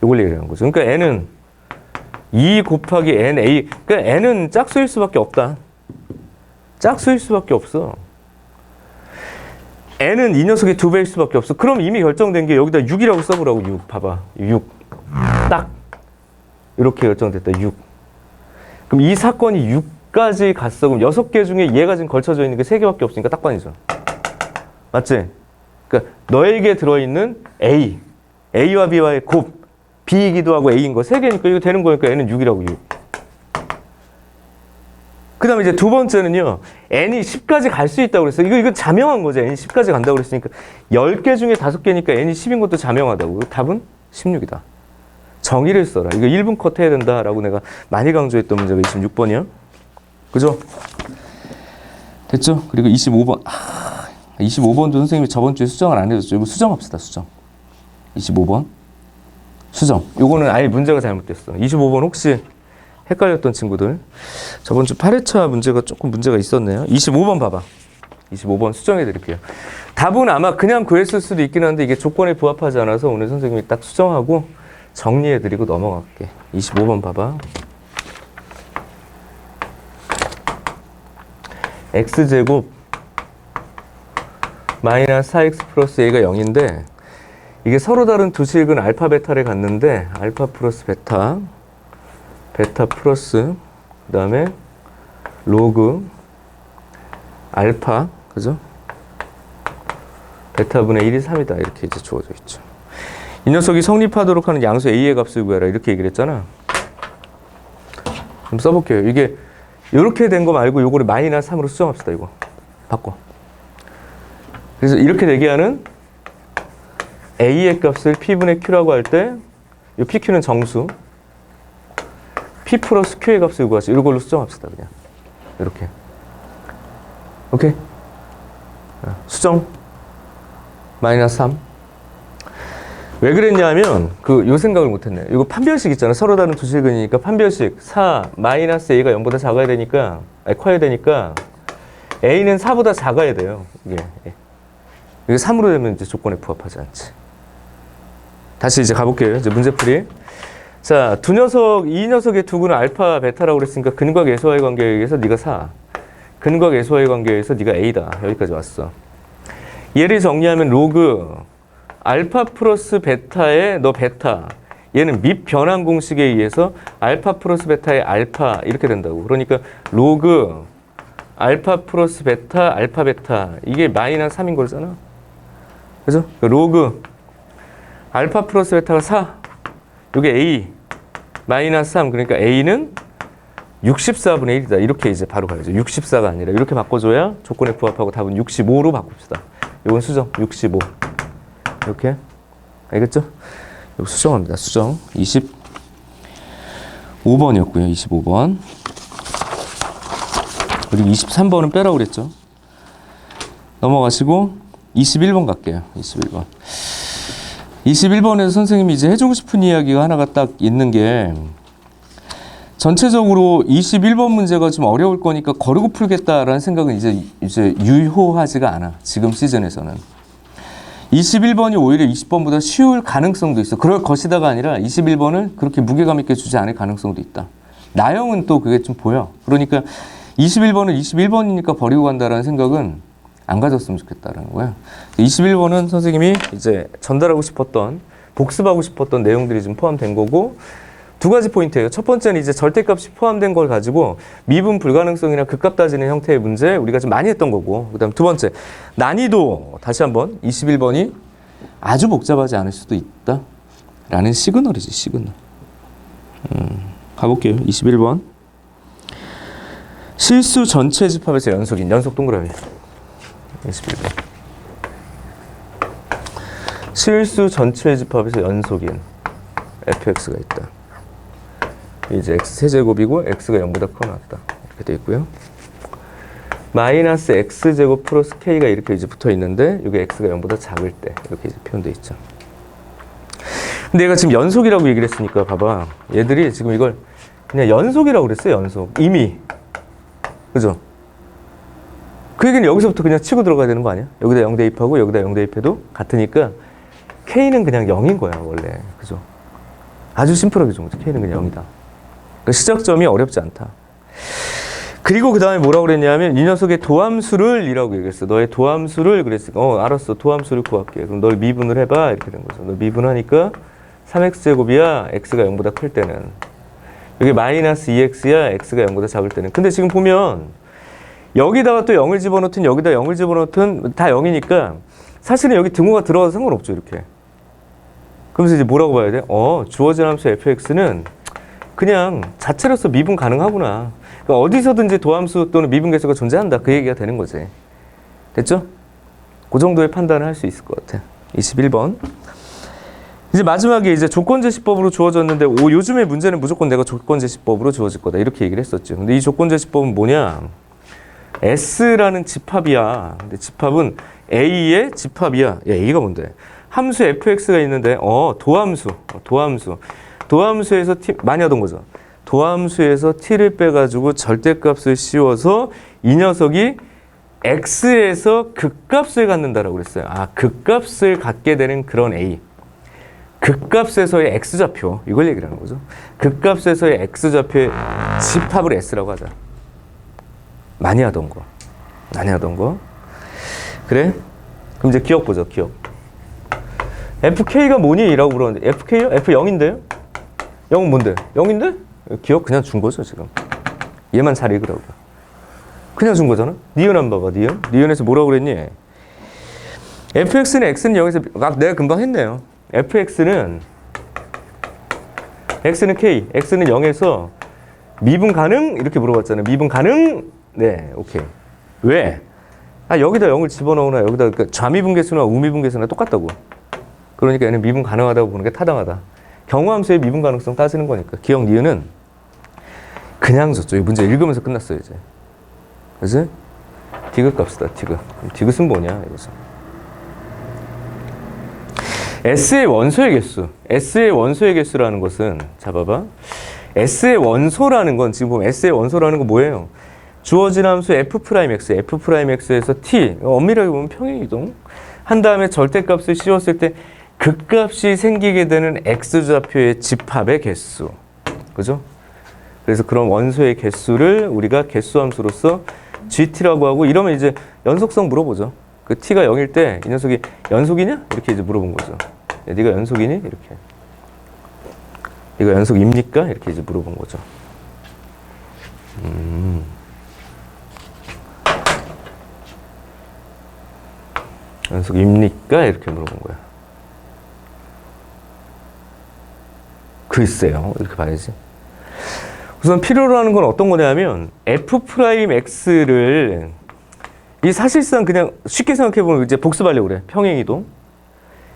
S1: 이걸 얘기하는 거죠. 그러니까 N은 2 곱하기 N, A. 그러니까 N은 짝수일 수밖에 없다. 짝수일 수밖에 없어. N은 이 녀석의 2배일 수밖에 없어. 그럼 이미 결정된 게 여기다 6이라고 써보라고. 6. 봐봐. 6. 딱. 이렇게 결정됐다. 6. 그럼 이 사건이 6까지 갔어. 그럼 6개 중에 얘가 지금 걸쳐져 있는 게 3개밖에 없으니까 딱 반이죠. 맞지? 그러니까 너에게 들어있는 A, A와 B와의 곱, B이기도 하고 A인 거 3개니까 이거 되는 거니까 N은 6이라고 6. 그 다음에 이제 두 번째는요, N이 10까지 갈 수 있다고 그랬어요. 이건 자명한 거죠. N이 10까지 간다고 그랬으니까 10개 중에 5개니까 N이 10인 것도 자명하다고. 답은 16이다. 정의를 써라. 이거 1분 컷 해야 된다라고 내가 많이 강조했던 문제가 26번이요. 그죠? 됐죠? 그리고 25번. 25번도 선생님이 저번 주에 수정을 안 해줬죠. 이거 수정합시다, 수정. 25번. 수정. 요거는 아예 문제가 잘못됐어. 25번 혹시 헷갈렸던 친구들. 저번 주 8회차 문제가 조금 문제가 있었네요. 25번 봐봐. 25번 수정해 드릴게요. 답은 아마 그냥 구했을 수도 있긴 한데 이게 조건에 부합하지 않아서 오늘 선생님이 딱 수정하고 정리해 드리고 넘어갈게. 25번 봐봐. x제곱 마이너스 4x 플러스 a가 0인데 이게 서로 다른 두 식은 알파 베타를 갖는데 알파 플러스 베타 베타 플러스 그 다음에 로그 알파 그죠? 베타분의 1이 3이다 이렇게 이제 주어져 있죠. 이 녀석이 성립하도록 하는 양수 a의 값을 구해라 이렇게 얘기를 했잖아. 좀 써볼게요. 이게 이렇게 된 거 말고 요거를 마이너스 3으로 수정합시다. 이거 바꿔. 그래서 이렇게 되게 하는 a의 값을 p분의 q라고 할 때 이 pq는 정수 p 플러스 q의 값을 구하시 이걸로 수정합시다. 그냥 이렇게. 오케이? 수정 마이너스 3. 왜 그랬냐면 요 생각을 못했네. 이거 판별식 있잖아. 서로 다른 두 실근이니까 판별식 4 마이너스 a가 0보다 작아야 되니까 커야 되니까 a는 4보다 작아야 돼요. 이게 3으로 되면 이제 조건에 부합하지 않지. 다시 이제 가볼게요. 이제 문제풀이. 자, 이 녀석의 두구는 알파 베타라고 그랬으니까 근과 계수와의 관계에 의해서 네가 4. 근과 계수와의 관계에 의해서 네가 a다. 여기까지 왔어. 얘를 정리하면 로그 알파 플러스 베타의 너 베타 얘는 밉 변환 공식에 의해서 알파 플러스 베타의 알파 이렇게 된다고. 그러니까 로그 알파 플러스 베타 알파 베타 이게 마이너스 3인 거잖아. 그죠? 로그 알파 플러스 베타가 4 이게 a 마이너스 3 그러니까 a는 64분의 1이다. 이렇게 이제 바로 가야죠. 64가 아니라 이렇게 바꿔줘야 조건에 부합하고 답은 65로 바꿉시다. 이건 수정 65 이렇게 알겠죠? 이거 수정합니다. 수정 25번이었고요. 25번 그리고 23번은 빼라고 그랬죠. 넘어가시고 21번 갈게요. 21번에서 선생님이 이제 해주고 싶은 이야기가 하나가 딱 있는 게 전체적으로 21번 문제가 좀 어려울 거니까 거르고 풀겠다라는 생각은 이제 유효하지가 않아. 지금 시즌에서는. 21번이 오히려 20번보다 쉬울 가능성도 있어. 그럴 것이다가 아니라 21번을 그렇게 무게감 있게 주지 않을 가능성도 있다. 나형은 또 그게 좀 보여. 그러니까 21번을 21번이니까 버리고 간다라는 생각은 안 가졌으면 좋겠다라는 거야. 21번은 선생님이 이제 전달하고 싶었던, 복습하고 싶었던 내용들이 좀 포함된 거고, 두 가지 포인트예요. 첫 번째는 이제 절대값이 포함된 걸 가지고 미분 불가능성이나 극값 따지는 형태의 문제 우리가 좀 많이 했던 거고, 그 다음 두 번째 난이도 다시 한번 21번이 아주 복잡하지 않을 수도 있다 라는 시그널이지. 시그널. 가볼게요. 21번 실수 전체 집합에서 연속인 연속 동그라미. 21번 실수 전체 집합에서 연속인 fx가 있다. 이제 x 세제곱이고 x가 0보다 커 나왔다. 이렇게 돼 있고요. 마이너스 x제곱 플러스 k가 이렇게 이제 붙어 있는데 이게 x가 0보다 작을 때 이렇게 이제 표현돼 있죠. 근데 얘가 지금 연속이라고 얘기를 했으니까 봐봐. 얘들이 지금 이걸 그냥 연속이라고 그랬어요. 연속. 이미. 그죠? 그 얘기는 여기서부터 그냥 치고 들어가야 되는 거 아니야? 여기다 0 대입하고 여기다 0 대입해도 같으니까 k는 그냥 0인 거야 원래. 그죠? 아주 심플하게 좀 k는 그냥 0이다. 그러니까 시작점이 어렵지 않다. 그리고 그 다음에 뭐라고 그랬냐면 이 녀석의 도함수를 이라고 얘기했어. 너의 도함수를 그랬으니까 알았어. 도함수를 구할게. 그럼 널 미분을 해봐. 이렇게 된 거죠. 너 미분하니까 3x제곱이야. x가 0보다 클 때는. 여기 마이너스 2x야. x가 0보다 작을 때는. 근데 지금 보면 여기다가 또 0을 집어넣든 여기다 0을 집어넣든 다 0이니까 사실은 여기 등호가 들어가도 상관없죠. 이렇게. 그러면서 이제 뭐라고 봐야 돼? 주어진 함수 fx는 그냥 자체로서 미분 가능하구나. 그러니까 어디서든지 도함수 또는 미분 계수가 존재한다. 그 얘기가 되는 거지. 됐죠? 그 정도의 판단을 할 수 있을 것 같아. 21번. 이제 마지막에 이제 조건제시법으로 주어졌는데 요즘의 문제는 무조건 내가 조건제시법으로 주어질 거다. 이렇게 얘기를 했었죠. 근데 이 조건제시법은 뭐냐? S라는 집합이야. 근데 집합은 A의 집합이야. 야, A가 뭔데? 함수 fx가 있는데 도함수에서 t 많이 하던 거죠. 도함수에서 t를 빼가지고 절대값을 씌워서 이 녀석이 x에서 극값을 갖는다라고 그랬어요. 아, 극값을 갖게 되는 그런 a. 극값에서의 x좌표, 이걸 얘기를 하는 거죠. 극값에서의 x좌표의 집합을 s라고 하자. 많이 하던 거. 그래? 그럼 이제 기억 보죠, 기억. fk가 뭐니? 라고 물었는데 fk요? f0인데요? 0은 뭔데? 0인데? 기억 그냥 준 거죠, 지금. 얘만 잘 읽으라고. 그냥 준 거잖아? 니은 한 봐봐, 니은. 니은에서 뭐라고 그랬니? fx는 x는 0에서, 내가 금방 했네요. fx는 x는 k, x는 0에서 미분 가능? 이렇게 물어봤잖아요. 미분 가능? 네, 오케이. 왜? 아, 여기다 0을 집어넣으나 여기다 그러니까 좌미분계수나 우미분계수나 똑같다고. 그러니까 얘는 미분 가능하다고 보는 게 타당하다. 경우함수의 미분 가능성 따지는 거니까. 기억 니은은 그냥 줬죠. 이 문제 읽으면서 끝났어요, 이제. 그치? 디귿 값이다, 디귿. 디귿은 뭐냐, 이거죠. S의 원소의 개수. S의 원소의 개수라는 것은, 자, 봐봐. S의 원소라는 건, 지금 보면 S의 원소라는 건 뭐예요? 주어진 함수 f'x, f'x에서 t, 엄밀하게 보면 평행이동. 한 다음에 절대값을 씌웠을 때 극값이 생기게 되는 x좌표의 집합의 개수. 그죠? 그래서 그런 원소의 개수를 우리가 개수함수로서 gt라고 하고, 이러면 이제 연속성 물어보죠. 그 t가 0일 때 이 녀석이 연속이냐? 이렇게 이제 물어본 거죠. 야, 네가 연속이니? 이렇게. 네가 연속입니까? 이렇게 이제 물어본 거죠. 연속입니까? 이렇게 물어본 거야. 글쎄요. 이렇게 봐야지. 우선 필요로 하는 건 어떤 거냐면 f'x를 이 사실상 그냥 쉽게 생각해보면 이제 복습하려고 그래. 평행이동.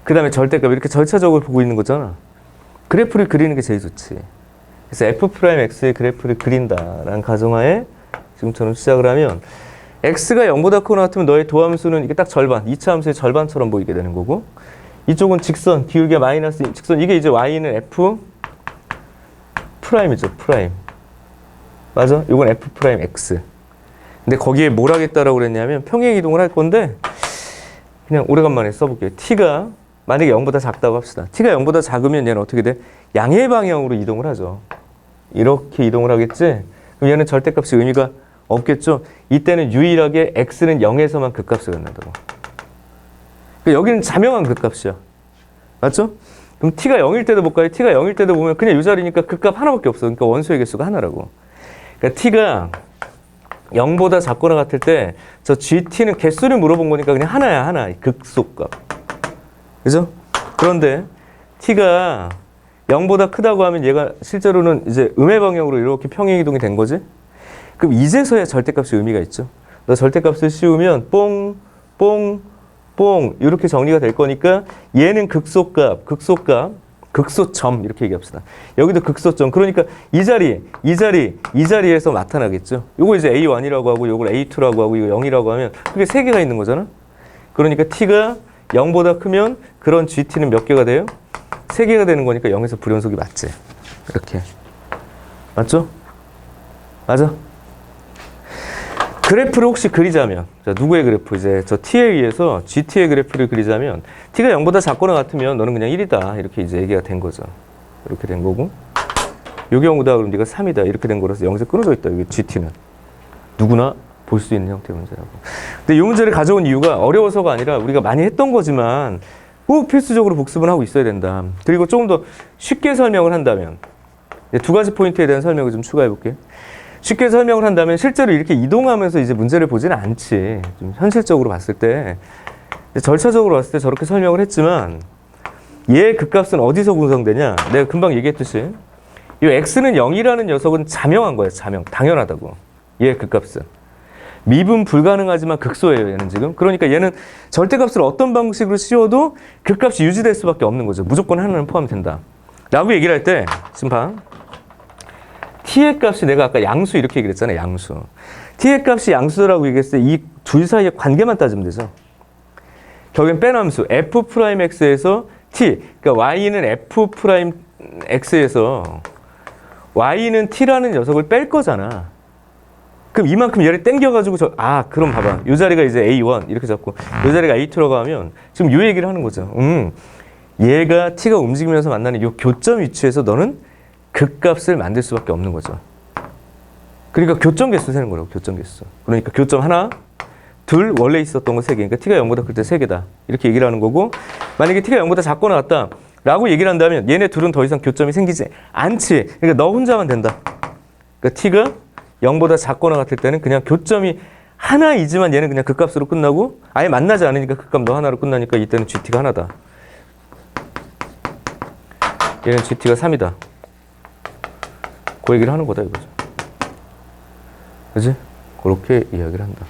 S1: 그 다음에 절대값 이렇게 절차적으로 보고 있는 거잖아. 그래프를 그리는 게 제일 좋지. 그래서 f'x의 그래프를 그린다라는 가정하에 지금처럼 시작을 하면 x가 0보다 크거나 같으면 너의 도함수는 이게 딱 절반, 2차 함수의 절반처럼 보이게 되는 거고, 이쪽은 직선, 기울기가 마이너스 직선, 이게 이제 y는 f 프라임이죠, 프라임. 맞아? 이건 f 프라임 x. 근데 거기에 뭘 하겠다라고 그랬냐면 평행 이동을 할 건데, 그냥 오래간만에 써볼게요. t가 만약에 0보다 작다고 합시다. t가 0보다 작으면 얘는 어떻게 돼? 양의 방향으로 이동을 하죠. 이렇게 이동을 하겠지? 그럼 얘는 절대값이 의미가 없겠죠? 이때는 유일하게 x는 0에서만 극값을 갖는다고. 그러니까 여기는 자명한 극값이야. 맞죠? 그럼 t가 0일 때도 볼까요? t가 0일 때도 보면 그냥 이 자리니까 극값 하나밖에 없어. 그러니까 원소의 개수가 하나라고. 그러니까 t가 0보다 작거나 같을 때 저 gt는 개수를 물어본 거니까 그냥 하나야, 하나. 극소값. 그죠? 그런데 t가 0보다 크다고 하면 얘가 실제로는 이제 음의 방향으로 이렇게 평행 이동이 된 거지? 그럼 이제서야 절대값이 의미가 있죠. 너 절대값을 씌우면 뽕, 뽕, 뽕 이렇게 정리가 될 거니까 얘는 극소값, 극소점 이렇게 얘기합시다. 여기도 극소점. 그러니까 이 자리에서 나타나겠죠. 요거 이제 A1이라고 하고 요걸 A2라고 하고 이거 0이라고 하면 그게 세 개가 있는 거잖아. 그러니까 t가 0보다 크면 그런 GT는 몇 개가 돼요? 3개가 되는 거니까 0에서 불연속이 맞지. 이렇게. 맞죠? 맞아? 그래프를 혹시 그리자면, 자, 누구의 그래프? 이제 저 t에 의해서 GT의 그래프를 그리자면, t가 0보다 작거나 같으면 너는 그냥 1이다. 이렇게 이제 얘기가 된 거죠. 이렇게 된 거고. 요 경우다. 그럼 네가 3이다. 이렇게 된 거라서 0에서 끊어져 있다. 이게 GT는. 누구나 볼 수 있는 형태의 문제라고. 근데 이 문제를 가져온 이유가 어려워서가 아니라 우리가 많이 했던 거지만 꼭 필수적으로 복습은 하고 있어야 된다. 그리고 조금 더 쉽게 설명을 한다면, 두 가지 포인트에 대한 설명을 좀 추가해 볼게요. 쉽게 설명을 한다면 실제로 이렇게 이동하면서 이제 문제를 보지는 않지. 좀 현실적으로 봤을 때, 절차적으로 봤을 때 저렇게 설명을 했지만 얘의 극값은 어디서 구성되냐? 내가 금방 얘기했듯이 이 x는 0이라는 녀석은 자명한 거예요. 자명. 당연하다고. 얘의 극값은. 미분 불가능하지만 극소예요. 얘는 지금. 그러니까 얘는 절대값을 어떤 방식으로 씌워도 극값이 유지될 수밖에 없는 거죠. 무조건 하나는 포함된다. 라고 얘기를 할 때 지금 봐. t의 값이 내가 아까 양수 이렇게 얘기를 했잖아요. 양수. t의 값이 양수라고 얘기했을 때 이 둘 사이의 관계만 따지면 되죠. 결국엔 뺀함수 f'x에서 t. 그러니까 y는 f'x에서 y는 t라는 녀석을 뺄 거잖아. 그럼 이만큼 얘를 땡겨가지고 그럼 봐봐. 이 자리가 이제 A1 이렇게 잡고 이 자리가 A2라고 하면 지금 이 얘기를 하는 거죠. 얘가 t가 움직이면서 만나는 이 교점 위치에서 너는 극값을 만들 수밖에 없는 거죠. 그러니까 교점 개수 세는 거라고, 교점 개수. 그러니까 교점 하나, 둘, 원래 있었던 거 3개. 그러니까 t가 0보다 클 때 3개다. 이렇게 얘기를 하는 거고, 만약에 t가 0보다 작거나 같다 라고 얘기를 한다면 얘네 둘은 더 이상 교점이 생기지 않지. 그러니까 너 혼자만 된다. 그러니까 t가 0보다 작거나 같을 때는 그냥 교점이 하나이지만 얘는 그냥 극값으로 끝나고 아예 만나지 않으니까 극값 너 하나로 끝나니까 이때는 gt가 하나다. 얘는 gt가 3이다. 그 얘기를 하는 거다 이거죠. 그지? 그렇게 이야기를 한다.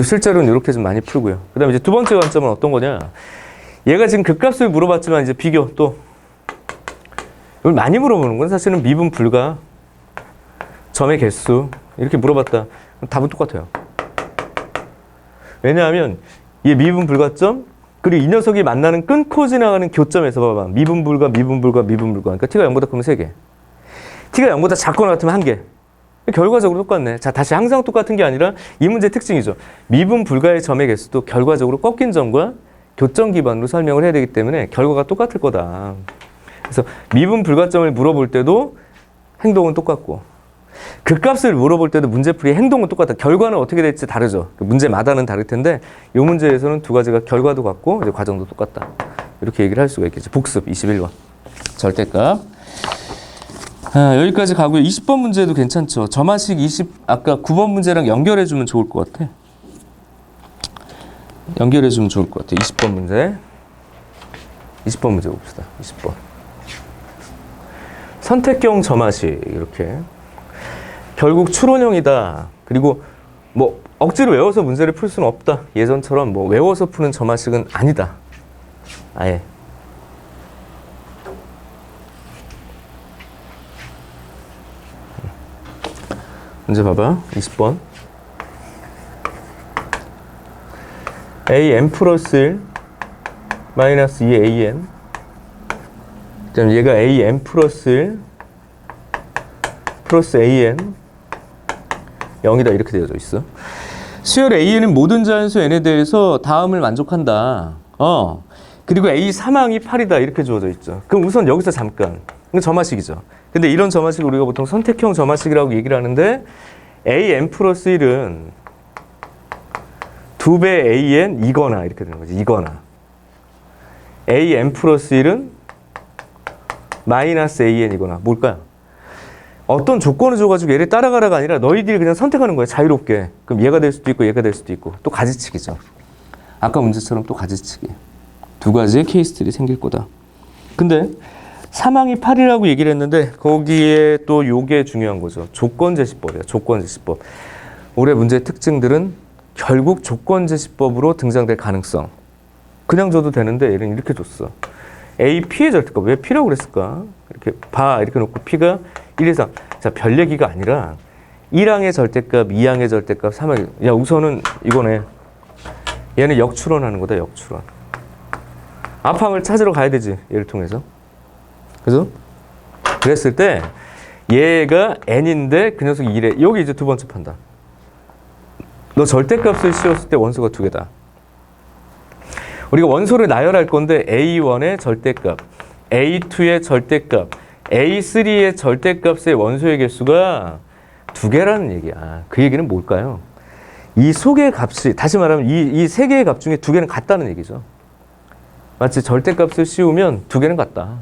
S1: 실제로는 이렇게 좀 많이 풀고요. 그 다음에 이제 두 번째 관점은 어떤 거냐. 얘가 지금 극값을 물어봤지만 이제 비교 또. 이걸 많이 물어보는 건 사실은 미분 불가, 점의 개수 이렇게 물어봤다. 답은 똑같아요. 왜냐하면 얘 미분 불가점 그리고 이 녀석이 만나는 끊고 지나가는 교점에서 봐봐. 미분 불가, 미분 불가, 미분 불가. 그러니까 t가 0보다 크면 3개. t가 0보다 작거나 같으면 1개. 결과적으로 똑같네. 자, 다시 항상 똑같은 게 아니라 이 문제의 특징이죠. 미분 불가의 점의 개수도 결과적으로 꺾인 점과 교점 기반으로 설명을 해야 되기 때문에 결과가 똑같을 거다. 그래서 미분 불가점을 물어볼 때도 행동은 똑같고 극값을 물어볼 때도 문제풀이의 행동은 똑같다. 결과는 어떻게 될지 다르죠. 문제마다는 다를 텐데 이 문제에서는 두 가지가 결과도 같고 이제 과정도 똑같다. 이렇게 얘기를 할 수가 있겠죠. 복습 21번. 절대값. 여기까지 가고요. 20번 문제도 괜찮죠. 점화식 아까 9번 문제랑 연결해주면 좋을 것 같아. 연결해주면 좋을 것 같아. 20번 문제. 20번 문제 봅시다. 20번. 선택형 점화식 이렇게. 결국 추론형이다. 그리고 뭐 억지로 외워서 문제를 풀 수는 없다. 예전처럼 뭐 외워서 푸는 점화식은 아니다. 아예. 문제 봐봐. 20번. am 플러스 1 마이너스 2an. 그다음 얘가 am 플러스 1 플러스 an 0이다 이렇게 되어져 있어. 수열 an은 모든 자연수 n에 대해서 다음을 만족한다. 그리고 a 사망이 8이다 이렇게 주어져 있죠. 그럼 우선 여기서 잠깐. 이건 점화식이죠. 근데 이런 점화식을 우리가 보통 선택형 점화식이라고 얘기를 하는데 am 플러스 1은 2배 an 이거나 이렇게 되는 거지. 이거나. am 플러스 1은 마이너스 an이거나 뭘까요? 어떤 조건을 줘가지고 얘를 따라가라가 아니라 너희들이 그냥 선택하는 거야. 자유롭게. 그럼 얘가 될 수도 있고 얘가 될 수도 있고 또 가지치기죠. 아까 문제처럼 또 가지치기. 두 가지의 케이스들이 생길 거다. 근데 사망이 8이라고 얘기를 했는데 거기에 또 요게 중요한 거죠. 조건제시법이에요. 조건제시법. 올해 문제의 특징들은 결국 조건제시법으로 등장될 가능성. 그냥 줘도 되는데 얘는 이렇게 줬어. A, P의 절대값. 왜 P라고 그랬을까? 이렇게 봐. 이렇게 놓고 P가 1, 2, 3. 자, 별 얘기가 아니라 1항의 절대값, 2항의 절대값, 3항의. 야, 우선은 이거네. 얘는 역추론하는 거다. 역추론. 앞항을 찾으러 가야 되지. 얘를 통해서. 그죠? 그랬을 때 얘가 n인데 그 녀석이 1에 여기 이제 두 번째 판다. 너 절대값을 씌웠을 때 원소가 두 개다. 우리가 원소를 나열할 건데 A1의 절대값, A2의 절대값, A3의 절대값의 원소의 개수가 두 개라는 얘기야. 그 얘기는 뭘까요? 이 속의 값이 다시 말하면 이 세 개의 값 중에 두 개는 같다는 얘기죠. 마치 절대값을 씌우면 두 개는 같다.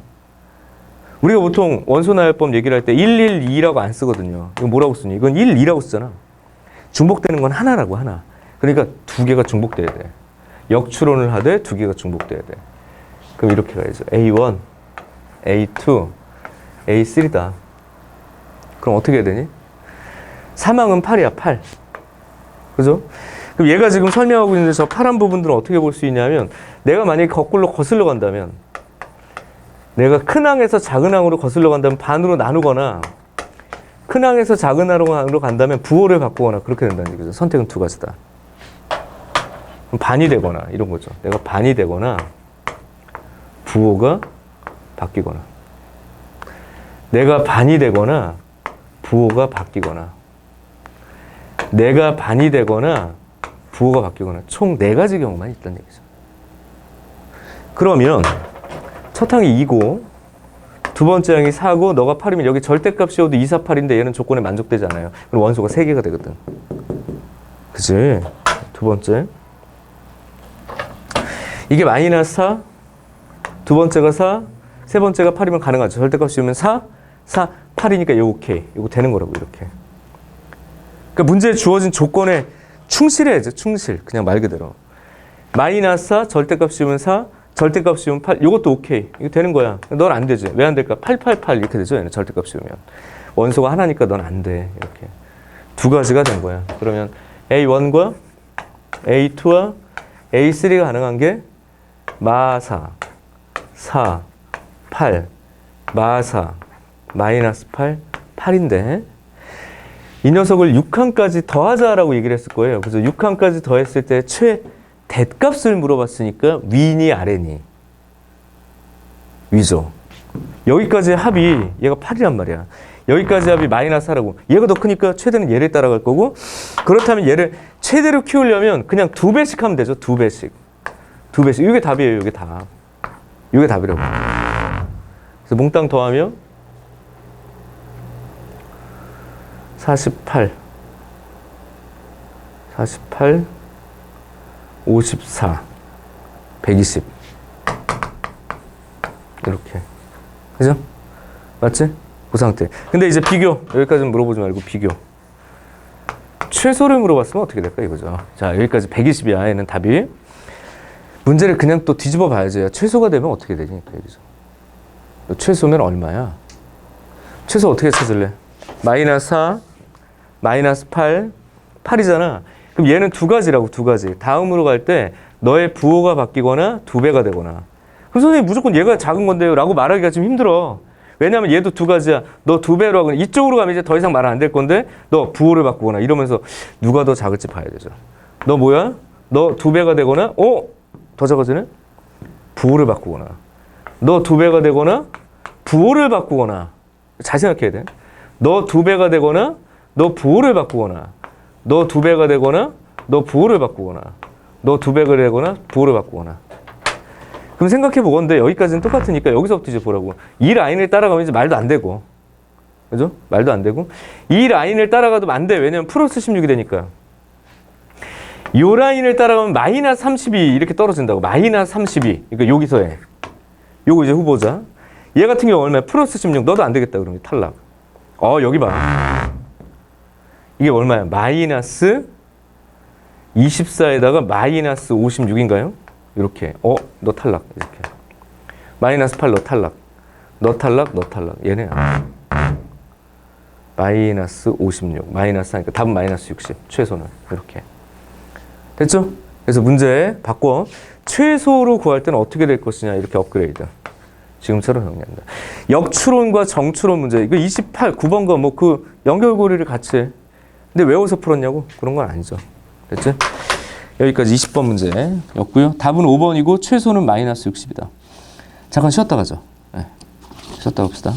S1: 우리가 보통 원소 나열법 얘기를 할 때 1, 1, 2라고 안 쓰거든요. 이거 뭐라고 쓰니? 이건 1, 2라고 쓰잖아. 중복되는 건 하나라고 하나. 그러니까 두 개가 중복돼야 돼. 역추론을 하되 두 개가 중복돼야 돼. 그럼 이렇게 가야죠. A1, A2, A3다. 그럼 어떻게 해야 되니? 사망은 8이야, 8. 그죠? 그럼 얘가 지금 설명하고 있는데 저 파란 부분들은 어떻게 볼 수 있냐면 내가 만약에 거꾸로 거슬러 간다면 내가 큰 항에서 작은 항으로 거슬러 간다면 반으로 나누거나 큰 항에서 작은 항으로 간다면 부호를 바꾸거나 그렇게 된다는 얘기죠. 선택은 두 가지다. 반이 되거나 이런 거죠. 내가 반이 되거나 부호가 바뀌거나 내가 반이 되거나 부호가 바뀌거나 내가 반이 되거나 부호가 바뀌거나 총 4가지 경우만 있다는 얘기죠. 그러면 첫 항이 2고 두 번째 항이 4고 너가 8이면 여기 절대값이어도 2, 4, 8인데 얘는 조건에 만족되지 않아요. 그럼 원소가 3개가 되거든. 그치? 두 번째. 이게 마이너스 4, 두 번째가 4, 세 번째가 8이면 가능하죠. 절대값이면 4, 4, 8이니까 이거 오케이. 이거 되는 거라고 이렇게. 그러니까 문제에 주어진 조건에 충실해야죠. 충실. 그냥 말 그대로. 마이너스 4, 절대값이면 4, 절대값이면 8. 이것도 오케이. 이거 되는 거야. 넌 안 되지. 왜 안 될까? 888 이렇게 되죠. 얘는 절대값이면. 원소가 하나니까 넌 안 돼. 이렇게. 두 가지가 된 거야. 그러면 A1과 A2와 A3가 가능한 게 마4, 4, 8, 마4, 마이너스 8, 8인데 이 녀석을 6항까지 더하자라고 얘기를 했을 거예요. 그래서 6항까지 더했을 때 최대값을 물어봤으니까 위니 아래니? 위죠. 여기까지 합이 얘가 8이란 말이야. 여기까지 합이 마이너스 4라고. 얘가 더 크니까 최대는 얘를 따라갈 거고 그렇다면 얘를 최대로 키우려면 그냥 2배씩 하면 되죠. 2배씩. 2배씩. 이게 답이에요. 이게 답. 이게 답이라고. 그래서 몽땅 더하면 48, 54, 120 이렇게. 그죠? 맞지? 그 상태. 근데 이제 비교. 여기까지는 물어보지 말고 비교. 최소를 물어봤으면 어떻게 될까 이거죠. 자, 여기까지 120이야. 얘는 답이. 문제를 그냥 또 뒤집어 봐야지. 최소가 되면 어떻게 되니까 여기서. 최소면 얼마야? 최소 어떻게 찾을래? 마이너스 4, 마이너스 8, 8이잖아. 그럼 얘는 두 가지라고, 두 가지. 다음으로 갈 때 너의 부호가 바뀌거나 2배가 되거나. 그럼 선생님 무조건 얘가 작은 건데요 라고 말하기가 좀 힘들어. 왜냐면 얘도 두 가지야. 너 2배로 하거나 이쪽으로 가면 이제 더 이상 말 안 될 건데 너 부호를 바꾸거나 이러면서 누가 더 작을지 봐야 되죠. 너 뭐야? 너 2배가 되거나 더 작아지네? 부호를 바꾸거나 너 2배가 되거나 부호를 바꾸거나 잘 생각해야 돼. 너 2배가 되거나 너 부호를 바꾸거나 너 2배가 되거나 너 부호를 바꾸거나 너 2배가 되거나 부호를 바꾸거나. 그럼 생각해 보건데 여기까지는 똑같으니까 여기서부터 이제 보라고. 이 라인을 따라가면 이제 말도 안 되고. 그죠? 말도 안 되고. 이 라인을 따라가도 안 돼. 왜냐면 플러스 16이 되니까. 요 라인을 따라가면 마이너스 32 이렇게 떨어진다고. 마이너스 32. 그러니까 여기서 해. 요거 이제 후보자. 얘 같은 경우 얼마야? 플러스 16. 너도 안 되겠다. 그러면 탈락. 여기 봐. 이게 얼마야? 마이너스 24에다가 마이너스 56인가요? 이렇게. 너 탈락. 이렇게. 마이너스 8 너 탈락. 너 탈락, 너 탈락. 얘네. 마이너스 56. 마이너스 하니까 답은 마이너스 60. 최소는. 이렇게. 됐죠? 그래서 문제 바꿔. 최소로 구할 때는 어떻게 될 것이냐. 이렇게 업그레이드. 지금처럼 정리한다. 역추론과 정추론 문제. 이거 28, 9번과 뭐 그 연결고리를 같이 해. 근데 외워서 풀었냐고? 그런 건 아니죠. 됐지? 여기까지 20번 문제였고요. 답은 5번이고 최소는 마이너스 60이다. 잠깐 쉬었다 가죠. 네. 쉬었다 갑시다.